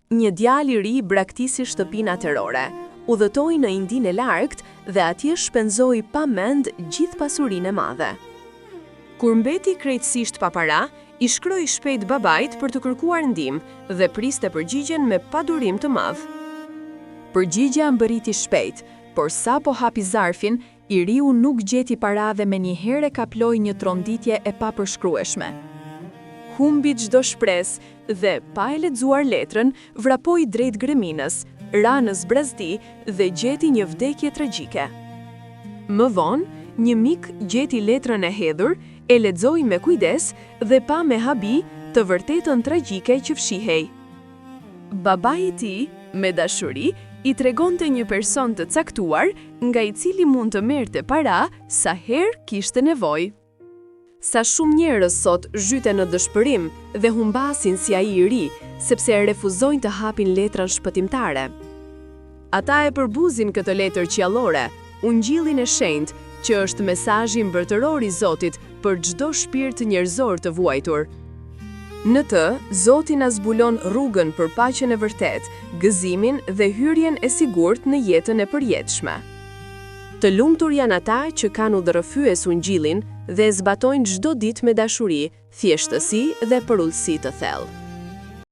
Një djalë i ri braktisi shtëpinë atërore, udhëtoi në Indinë e largët dhe atje shpenzoi pa mend gjithë pasurinë e madhe. Kur mbeti krejtësisht pa para, i shkroi shpejt babait për të kërkuar ndihmë dhe priste përgjigjen me padurim të madh. Përgjigja mbërriti shpejt, por sa po hapi zarfin, i riu nuk gjeti para dhe menjëherë kaploi një tronditje e papërshkrueshme. Humbi çdo shpresë dhe, pa e lexuar letrën, vrapoi drejt greminës, ra në zbrazdi dhe gjeti një vdekje tragjike. Më vonë, një mik gjeti letrën e hedhur, e lexoi me kujdes dhe pa me habi të vërtetën tragjike që fshihej. Babai i tij, me dashuri, i tregonte një person të caktuar nga i cili mund të merrte para sa herë kishte nevojë. Sa shumë njerëz sot zhyten në dëshpërim dhe humbasin si ai i ri, sepse refuzojnë të hapin letrën shpëtimtare. Ata e përbuzin këtë letër qiellore, ungjillin e shenjtë, që është mesazhi mbretëror i Zotit për çdo shpirt njerëzor të vuajtur. Në të, Zoti na zbulon rrugën për paqen e vërtet, gëzimin dhe hyrjen e sigurt në jetën e përjetshme. Të lumtur janë ata që kanë udhërrëfyes ungjillin dhe zbatojnë çdo ditë me dashuri, thjeshtësi dhe përullësi të thellë.